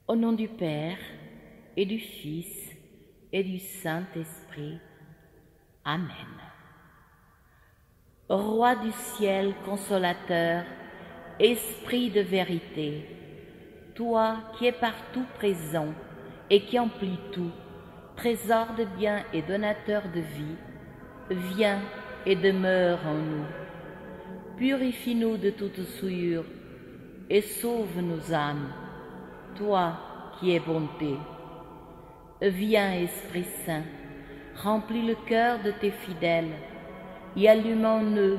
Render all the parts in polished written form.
Au nom du Père, et du Fils, et du Saint-Esprit. Amen. Roi du ciel, consolateur, Esprit de vérité, toi qui es partout présent et qui emplis tout, trésor de bien et donateur de vie, viens et demeure en nous. Purifie-nous de toute souillure et sauve nos âmes, toi qui es bonté. Viens, Esprit Saint, remplis le cœur de tes fidèles et allume en eux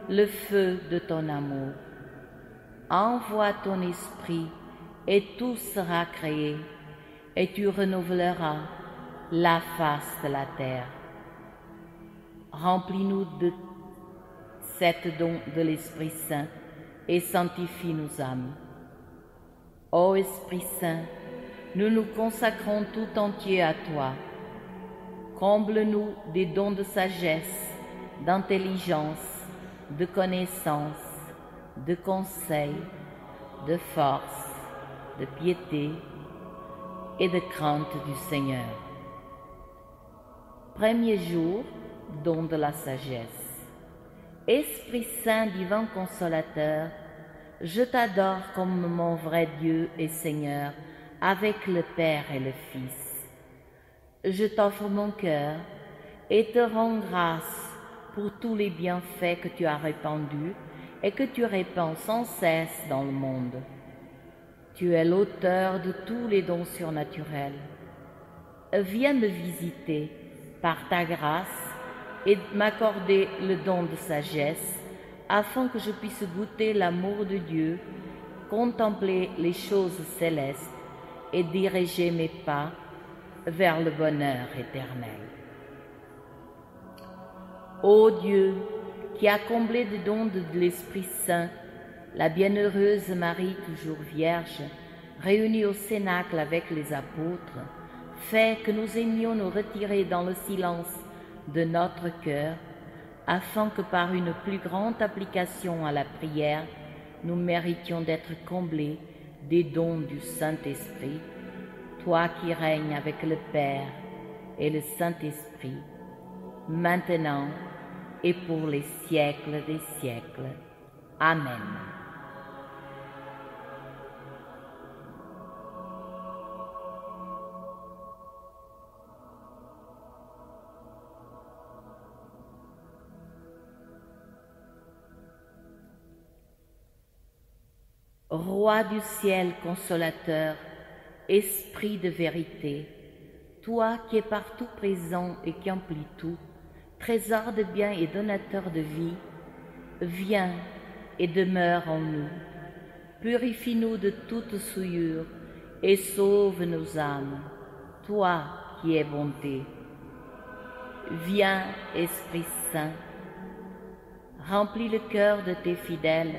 le feu de ton amour. Envoie ton esprit et tout sera créé, et tu renouvelleras la face de la terre. Remplis-nous de cet don de l'Esprit Saint et sanctifie nos âmes. Ô Esprit Saint, nous nous consacrons tout entier à toi. Comble-nous des dons de sagesse, d'intelligence, de connaissance, de conseil, de force, de piété et de crainte du Seigneur. Premier jour, don de la sagesse. Esprit Saint, divin consolateur, je t'adore comme mon vrai Dieu et Seigneur, avec le Père et le Fils. Je t'offre mon cœur et te rends grâce pour tous les bienfaits que tu as répandus et que tu répands sans cesse dans le monde. Tu es l'auteur de tous les dons surnaturels. Viens me visiter par ta grâce et m'accorder le don de sagesse, afin que je puisse goûter l'amour de Dieu, contempler les choses célestes et diriger mes pas vers le bonheur éternel. Ô Dieu, qui a comblé de dons de l'Esprit Saint la bienheureuse Marie, toujours vierge, réunie au cénacle avec les apôtres, fais que nous aimions nous retirer dans le silence de notre cœur, afin que par une plus grande application à la prière, nous méritions d'être comblés des dons du Saint-Esprit, toi qui règnes avec le Père et le Saint-Esprit, maintenant et pour les siècles des siècles. Amen. Roi du ciel consolateur, Esprit de vérité, toi qui es partout présent et qui emplis tout, trésor de bien et donateur de vie, viens et demeure en nous. Purifie-nous de toute souillure et sauve nos âmes, toi qui es bonté. Viens, Esprit Saint, remplis le cœur de tes fidèles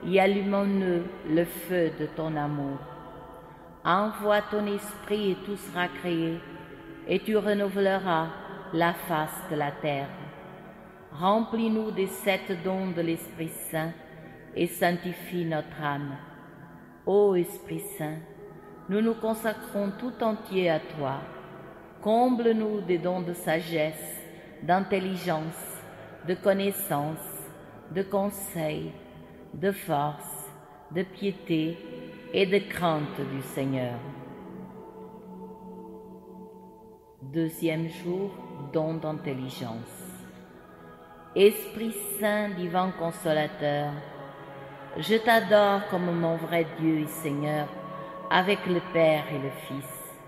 et allume en eux le feu de ton amour. Envoie ton esprit et tout sera créé, et tu renouvelleras la face de la terre. Remplis-nous des 7 dons de l'Esprit Saint et sanctifie notre âme. Ô Esprit Saint, nous nous consacrons tout entier à toi. Comble-nous des dons de sagesse, d'intelligence, de connaissance, de conseil, de force, de piété et de crainte du Seigneur. Deuxième jour, don d'intelligence. Esprit Saint, divin consolateur, je t'adore comme mon vrai Dieu et Seigneur, avec le Père et le Fils.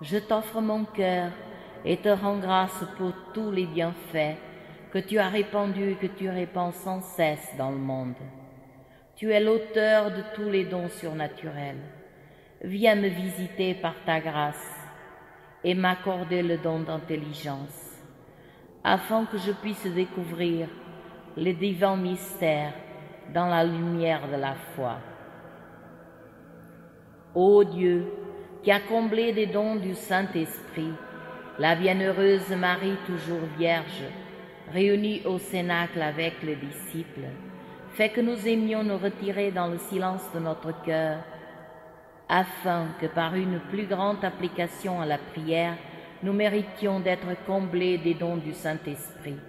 Je t'offre mon cœur et te rends grâce pour tous les bienfaits que tu as répandus et que tu répands sans cesse dans le monde. Tu es l'auteur de tous les dons surnaturels. Viens me visiter par ta grâce et m'accorder le don d'intelligence, afin que je puisse découvrir les divins mystères dans la lumière de la foi. Ô Dieu, qui a comblé des dons du Saint-Esprit la bienheureuse Marie, toujours vierge, réunie au cénacle avec les disciples, fais que nous aimions nous retirer dans le silence de notre cœur afin que par une plus grande application à la prière, nous méritions d'être comblés des dons du Saint-Esprit.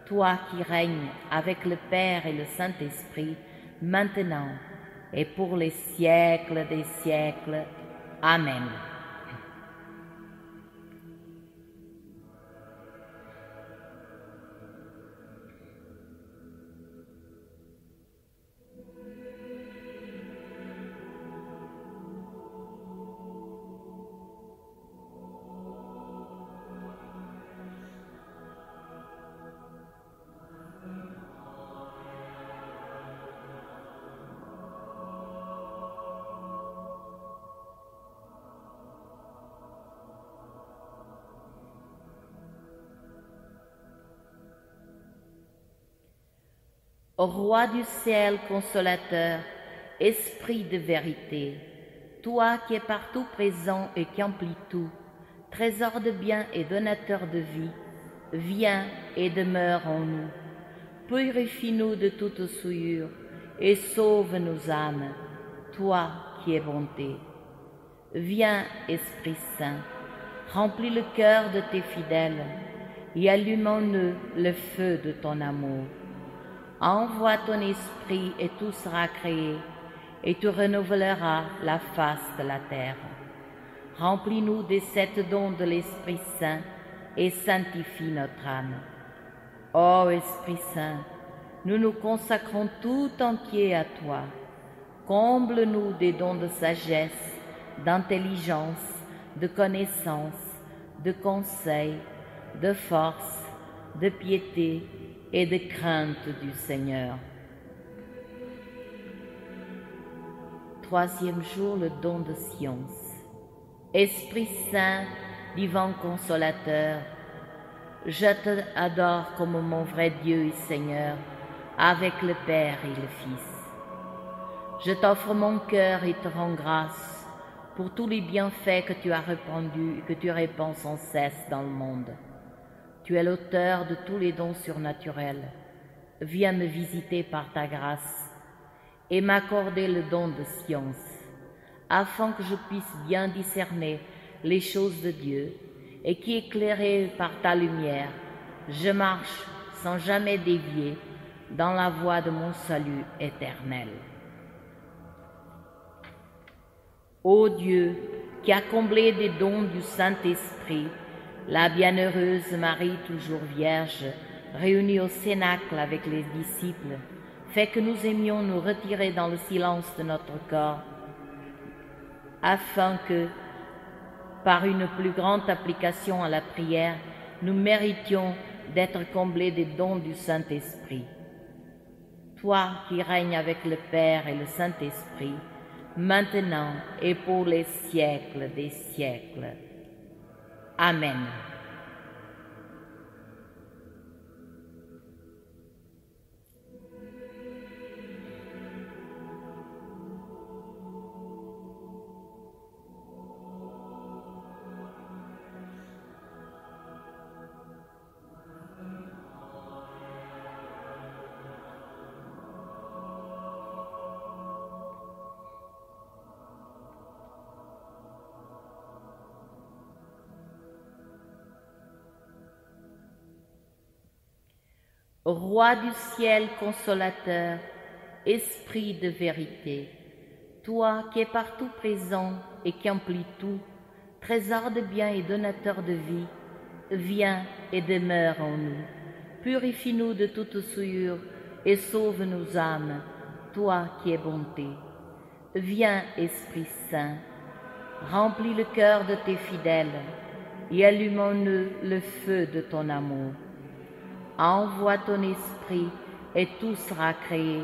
Toi qui règnes avec le Père et le Saint-Esprit, maintenant et pour les siècles des siècles. Amen. Ô Roi du ciel consolateur, Esprit de vérité, toi qui es partout présent et qui emplis tout, trésor de bien et donateur de vie, viens et demeure en nous. Purifie-nous de toute souillure et sauve nos âmes, toi qui es bonté. Viens, Esprit Saint, remplis le cœur de tes fidèles et allume en eux le feu de ton amour. Envoie ton esprit et tout sera créé, et tu renouvelleras la face de la terre. Remplis-nous des 7 dons de l'Esprit Saint et sanctifie notre âme. Ô Esprit Saint, nous nous consacrons tout entier à toi. Comble-nous des dons de sagesse, d'intelligence, de connaissance, de conseil, de force, de piété et de crainte du Seigneur. 3e jour, le don de science. Esprit Saint, divin consolateur, je te adore comme mon vrai Dieu et Seigneur, avec le Père et le Fils. Je t'offre mon cœur et te rends grâce pour tous les bienfaits que tu as répandus et que tu répands sans cesse dans le monde. Tu es l'auteur de tous les dons surnaturels. Viens me visiter par ta grâce et m'accorder le don de science, afin que je puisse bien discerner les choses de Dieu et qu'éclairé par ta lumière, je marche sans jamais dévier dans la voie de mon salut éternel. Ô Dieu, qui a comblé des dons du Saint-Esprit la bienheureuse Marie, toujours vierge, réunie au cénacle avec les disciples, fait que nous aimions nous retirer dans le silence de notre corps, afin que, par une plus grande application à la prière, nous méritions d'être comblés des dons du Saint-Esprit. Toi qui règnes avec le Père et le Saint-Esprit, maintenant et pour les siècles des siècles. Amen. Roi du ciel consolateur, Esprit de vérité, toi qui es partout présent et qui emplis tout, trésor de bien et donateur de vie, viens et demeure en nous. Purifie-nous de toute souillure et sauve nos âmes, toi qui es bonté. Viens, Esprit Saint, remplis le cœur de tes fidèles et allume en eux le feu de ton amour. Envoie ton esprit et tout sera créé,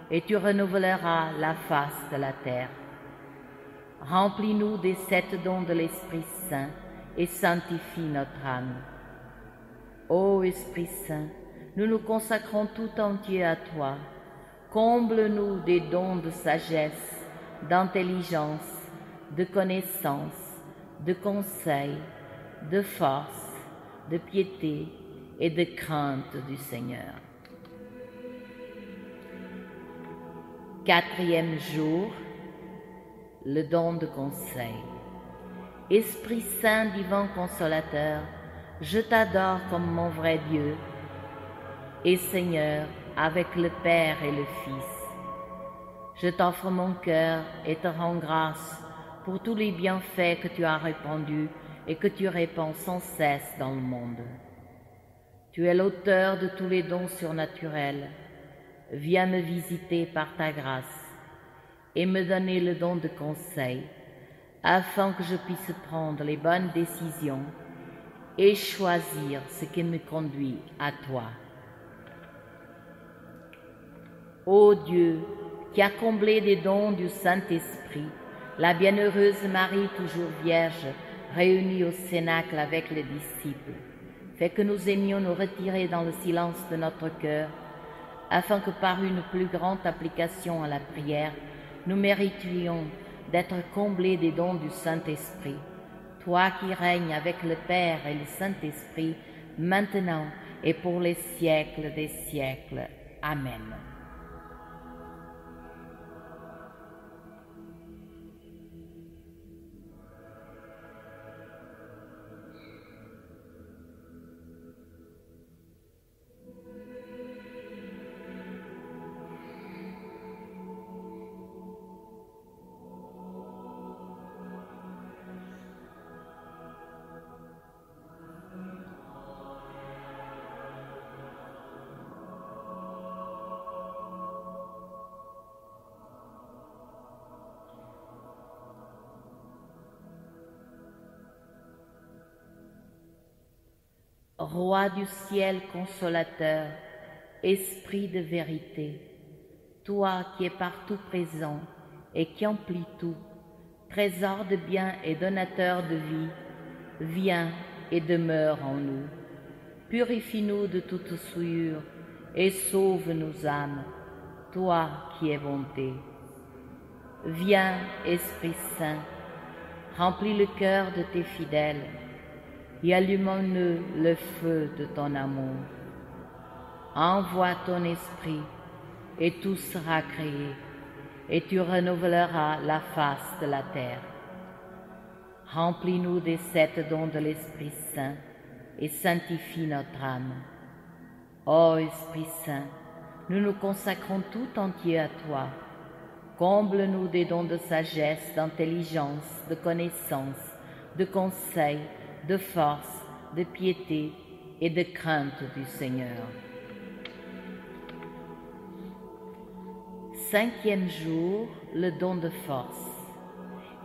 et tu renouvelleras la face de la terre. Remplis-nous des 7 dons de l'Esprit Saint et sanctifie notre âme. Ô Esprit Saint, nous nous consacrons tout entier à toi. Comble-nous des dons de sagesse, d'intelligence, de connaissance, de conseil, de force, de piété et de crainte du Seigneur. 4e jour, le don de conseil. Esprit Saint, divin consolateur, je t'adore comme mon vrai Dieu et Seigneur avec le Père et le Fils. Je t'offre mon cœur et te rends grâce pour tous les bienfaits que tu as répandus et que tu répands sans cesse dans le monde. Tu es l'auteur de tous les dons surnaturels. Viens me visiter par ta grâce et me donner le don de conseil, afin que je puisse prendre les bonnes décisions et choisir ce qui me conduit à toi. Ô Dieu, qui a comblé des dons du Saint-Esprit, la bienheureuse Marie, toujours vierge, réunie au cénacle avec les disciples, fais que nous aimions nous retirer dans le silence de notre cœur, afin que par une plus grande application à la prière, nous méritions d'être comblés des dons du Saint-Esprit. Toi qui règnes avec le Père et le Saint-Esprit, maintenant et pour les siècles des siècles. Amen. Roi du ciel consolateur, Esprit de vérité, toi qui es partout présent et qui emplis tout, trésor de bien et donateur de vie, viens et demeure en nous. Purifie-nous de toute souillure et sauve nos âmes, toi qui es bonté. Viens, Esprit Saint, remplis le cœur de tes fidèles, et allume-nous le feu de ton amour. Envoie ton esprit, et tout sera créé, et tu renouvelleras la face de la terre. Remplis-nous des 7 dons de l'Esprit Saint, et sanctifie notre âme. Ô Esprit Saint, nous nous consacrons tout entier à toi. Comble-nous des dons de sagesse, d'intelligence, de connaissance, de conseil, de force, de piété et de crainte du Seigneur. 5e jour, le don de force.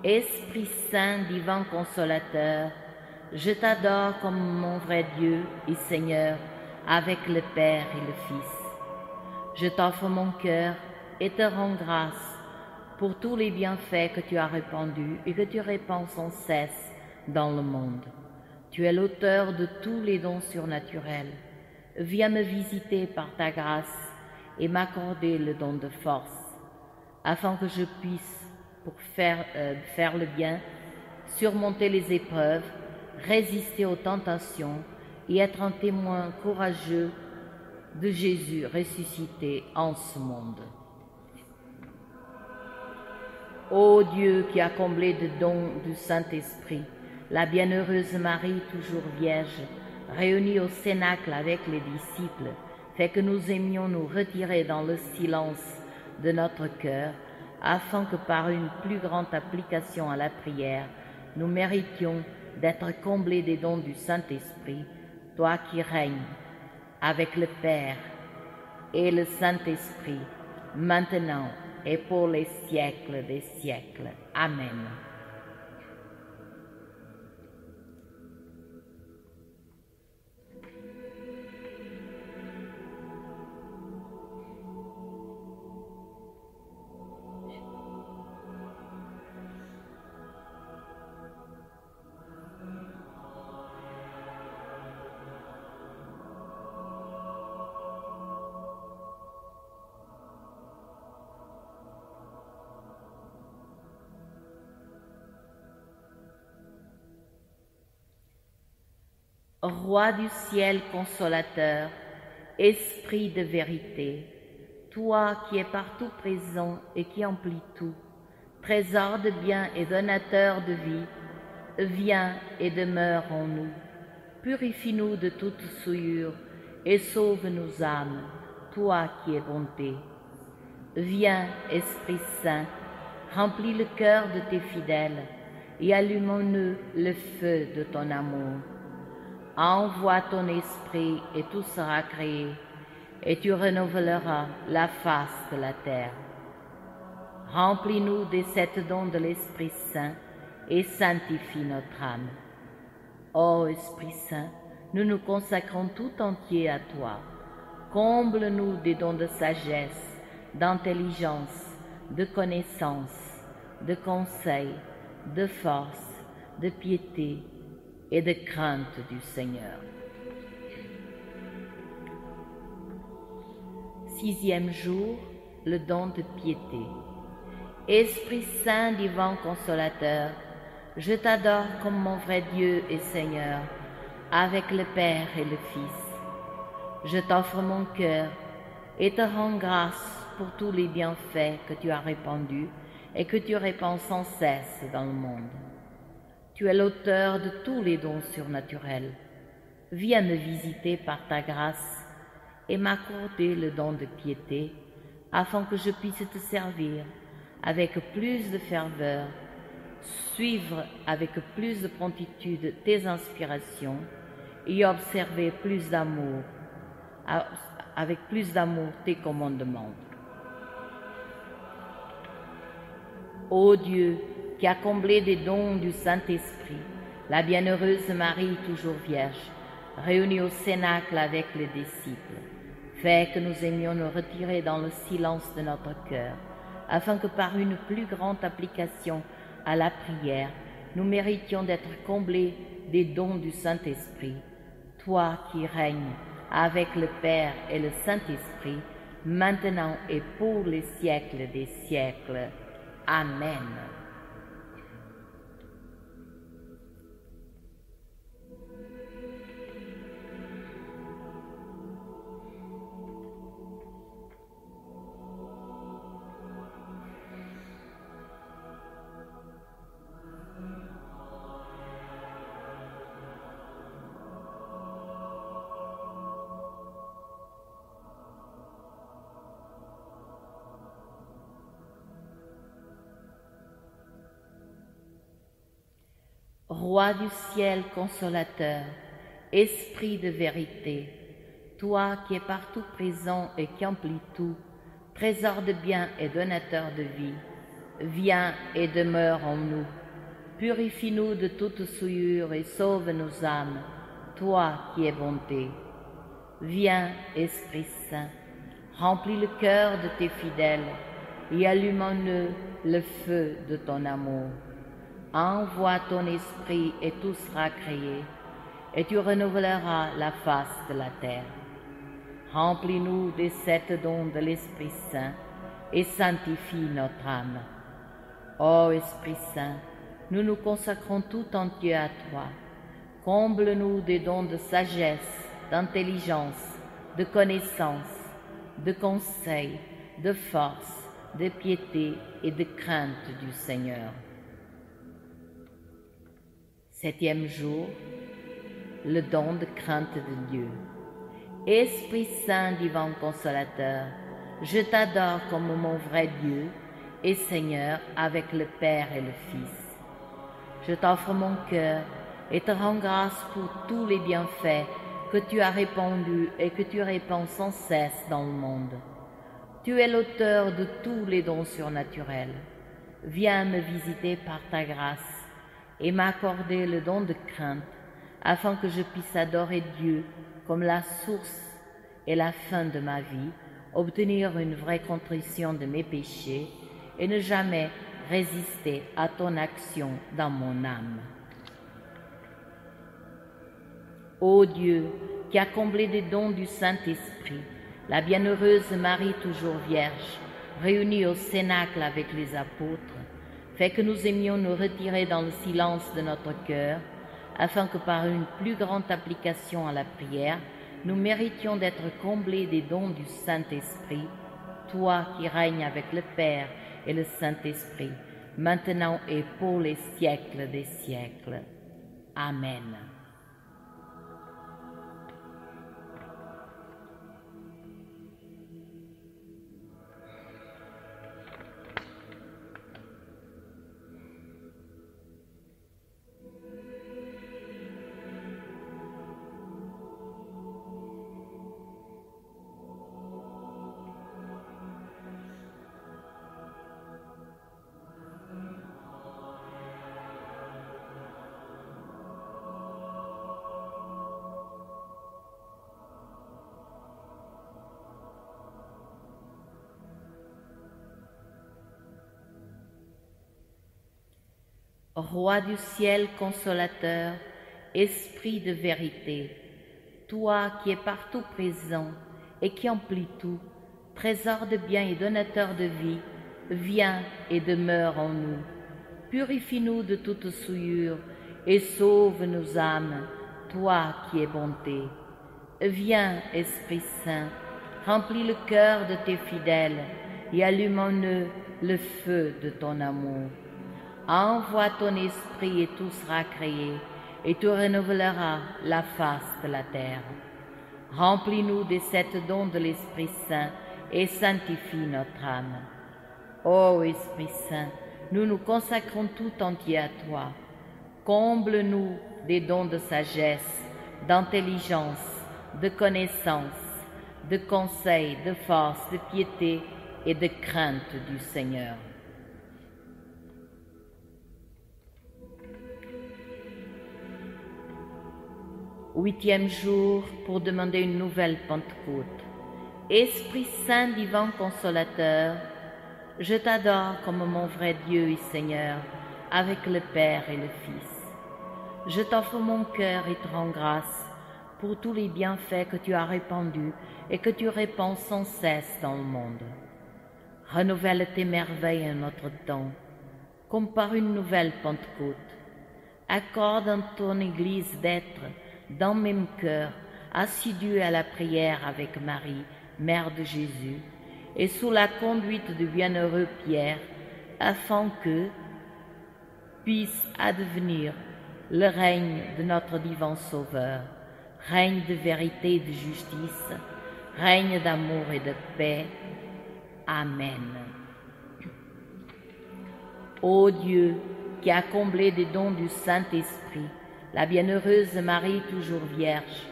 Esprit Saint, divin consolateur, je t'adore comme mon vrai Dieu et Seigneur, avec le Père et le Fils. Je t'offre mon cœur et te rends grâce pour tous les bienfaits que tu as répandus et que tu répands sans cesse dans le monde. Tu es l'auteur de tous les dons surnaturels. Viens me visiter par ta grâce et m'accorder le don de force, afin que je puisse, pour faire le bien, surmonter les épreuves, résister aux tentations et être un témoin courageux de Jésus ressuscité en ce monde. Ô Dieu qui a comblé de dons du Saint-Esprit, la bienheureuse Marie, toujours vierge, réunie au cénacle avec les disciples, fais que nous aimions nous retirer dans le silence de notre cœur, afin que par une plus grande application à la prière, nous méritions d'être comblés des dons du Saint-Esprit, toi qui règnes avec le Père et le Saint-Esprit, maintenant et pour les siècles des siècles. Amen. Roi du ciel consolateur, Esprit de vérité, toi qui es partout présent et qui emplis tout, trésor de bien et donateur de vie, viens et demeure en nous. Purifie-nous de toute souillure et sauve nos âmes, toi qui es bonté. Viens, Esprit Saint, remplis le cœur de tes fidèles et allume en eux le feu de ton amour. Envoie ton esprit et tout sera créé, et tu renouvelleras la face de la terre. Remplis-nous des sept dons de l'Esprit Saint et sanctifie notre âme. Ô Esprit Saint, nous nous consacrons tout entier à toi. Comble-nous des dons de sagesse, d'intelligence, de connaissance, de conseil, de force, de piété et de crainte du Seigneur. 6e jour, le don de piété. Esprit Saint divin consolateur, je t'adore comme mon vrai Dieu et Seigneur, avec le Père et le Fils. Je t'offre mon cœur et te rends grâce pour tous les bienfaits que tu as répandus et que tu répands sans cesse dans le monde. Tu es l'auteur de tous les dons surnaturels. Viens me visiter par ta grâce et m'accorder le don de piété, afin que je puisse te servir avec plus de ferveur, suivre avec plus de promptitude tes inspirations et observer avec plus d'amour tes commandements. Ô Dieu, qui a comblé des dons du Saint-Esprit la bienheureuse Marie toujours vierge, réunie au cénacle avec les disciples, fais que nous aimions nous retirer dans le silence de notre cœur, afin que par une plus grande application à la prière, nous méritions d'être comblés des dons du Saint-Esprit, toi qui règnes avec le Père et le Saint-Esprit, maintenant et pour les siècles des siècles. Amen. Roi du ciel consolateur, Esprit de vérité, toi qui es partout présent et qui emplis tout, trésor de bien et donateur de vie, viens et demeure en nous. Purifie-nous de toute souillure et sauve nos âmes, toi qui es bonté. Viens, Esprit Saint, remplis le cœur de tes fidèles et allume en eux le feu de ton amour. Envoie ton esprit et tout sera créé, et tu renouvelleras la face de la terre. Remplis-nous des sept dons de l'Esprit Saint et sanctifie notre âme. Ô Esprit Saint, nous nous consacrons tout entier à toi. Comble-nous des dons de sagesse, d'intelligence, de connaissance, de conseil, de force, de piété et de crainte du Seigneur. 7e jour, le don de crainte de Dieu. Esprit Saint divin consolateur, je t'adore comme mon vrai Dieu et Seigneur avec le Père et le Fils. Je t'offre mon cœur et te rends grâce pour tous les bienfaits que tu as répandus et que tu répands sans cesse dans le monde. Tu es l'auteur de tous les dons surnaturels. Viens me visiter par ta grâce et m'accorder le don de crainte, afin que je puisse adorer Dieu comme la source et la fin de ma vie, obtenir une vraie contrition de mes péchés et ne jamais résister à ton action dans mon âme. Ô Dieu, qui a comblé des dons du Saint-Esprit, la bienheureuse Marie toujours vierge, réunie au cénacle avec les apôtres, fais que nous aimions nous retirer dans le silence de notre cœur, afin que par une plus grande application à la prière, nous méritions d'être comblés des dons du Saint-Esprit, toi qui règnes avec le Père et le Saint-Esprit, maintenant et pour les siècles des siècles. Amen. Roi du ciel consolateur, Esprit de vérité, toi qui es partout présent et qui emplis tout, trésor de bien et donateur de vie, viens et demeure en nous. Purifie-nous de toute souillure et sauve nos âmes, toi qui es bonté. Viens, Esprit Saint, remplis le cœur de tes fidèles et allume en eux le feu de ton amour. Envoie ton esprit et tout sera créé, et tu renouvelleras la face de la terre. Remplis-nous des sept dons de l'Esprit Saint et sanctifie notre âme. Ô Esprit Saint, nous nous consacrons tout entier à toi. Comble-nous des dons de sagesse, d'intelligence, de connaissance, de conseil, de force, de piété et de crainte du Seigneur. Huitième jour pour demander une nouvelle Pentecôte. Esprit Saint divin consolateur, je t'adore comme mon vrai Dieu et Seigneur, avec le Père et le Fils. Je t'offre mon cœur et te rends grâce pour tous les bienfaits que tu as répandus et que tu répands sans cesse dans le monde. Renouvelle tes merveilles en notre temps, comme par une nouvelle Pentecôte. Accorde en ton Église d'être dans le même cœur, assidu à la prière avec Marie, Mère de Jésus, et sous la conduite du bienheureux Pierre, afin que puisse advenir le règne de notre divin Sauveur, règne de vérité et de justice, règne d'amour et de paix. Amen. Ô Dieu, qui a comblé des dons du Saint-Esprit, la bienheureuse Marie toujours vierge,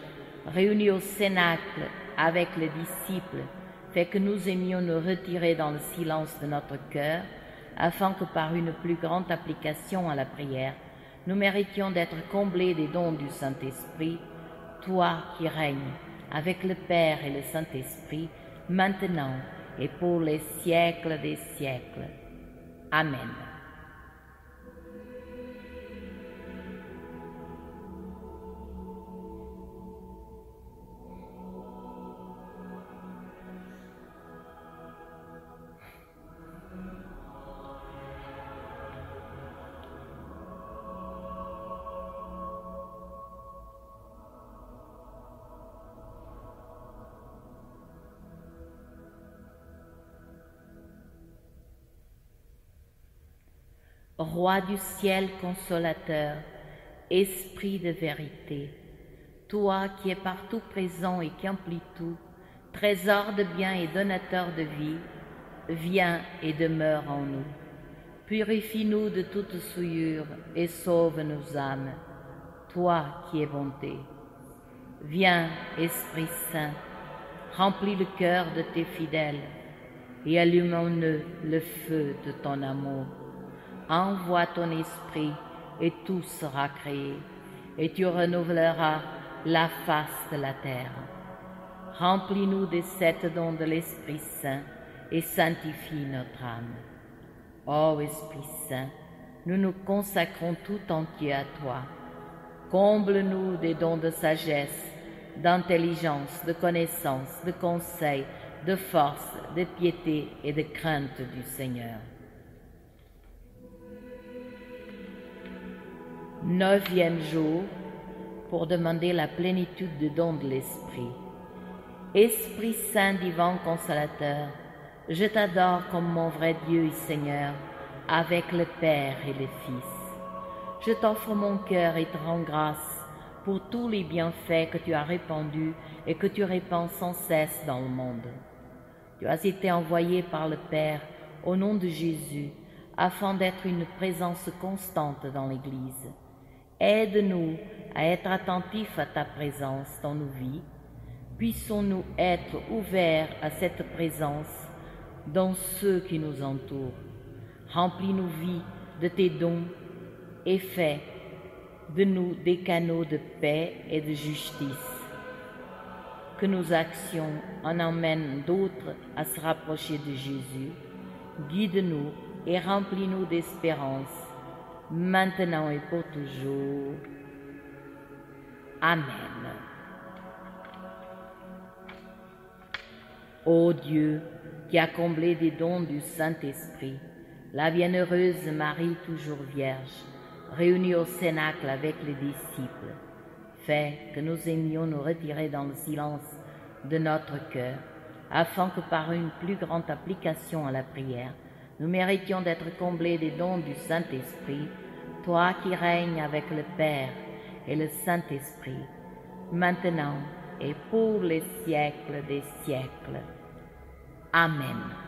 réunie au cénacle avec les disciples, fait que nous aimions nous retirer dans le silence de notre cœur, afin que par une plus grande application à la prière, nous méritions d'être comblés des dons du Saint-Esprit, toi qui règnes avec le Père et le Saint-Esprit, maintenant et pour les siècles des siècles. Amen. Roi du ciel consolateur, Esprit de vérité, toi qui es partout présent et qui emplis tout, trésor de bien et donateur de vie, viens et demeure en nous. Purifie-nous de toute souillure et sauve nos âmes, toi qui es bonté. Viens, Esprit Saint, remplis le cœur de tes fidèles et allume en eux le feu de ton amour. Envoie ton esprit et tout sera créé, et tu renouvelleras la face de la terre. Remplis-nous des sept dons de l'Esprit Saint et sanctifie notre âme. Ô Esprit Saint, nous nous consacrons tout entier à toi. Comble-nous des dons de sagesse, d'intelligence, de connaissance, de conseil, de force, de piété et de crainte du Seigneur. Neuvième jour pour demander la plénitude du don de l'Esprit. Esprit Saint divin consolateur, je t'adore comme mon vrai Dieu et Seigneur, avec le Père et le Fils. Je t'offre mon cœur et te rends grâce pour tous les bienfaits que tu as répandus et que tu répands sans cesse dans le monde. Tu as été envoyé par le Père au nom de Jésus afin d'être une présence constante dans l'Église. Aide-nous à être attentifs à ta présence dans nos vies. Puissons-nous être ouverts à cette présence dans ceux qui nous entourent. Remplis nos vies de tes dons et fais de nous des canaux de paix et de justice. Que nos actions en emmènent d'autres à se rapprocher de Jésus. Guide-nous et remplis-nous d'espérance, maintenant et pour toujours. Amen. Ô Dieu, qui a comblé des dons du Saint-Esprit, la bienheureuse Marie toujours vierge, réunie au cénacle avec les disciples, fais que nous aimions nous retirer dans le silence de notre cœur, afin que par une plus grande application à la prière, nous méritions d'être comblés des dons du Saint-Esprit, toi qui règnes avec le Père et le Saint-Esprit, maintenant et pour les siècles des siècles. Amen.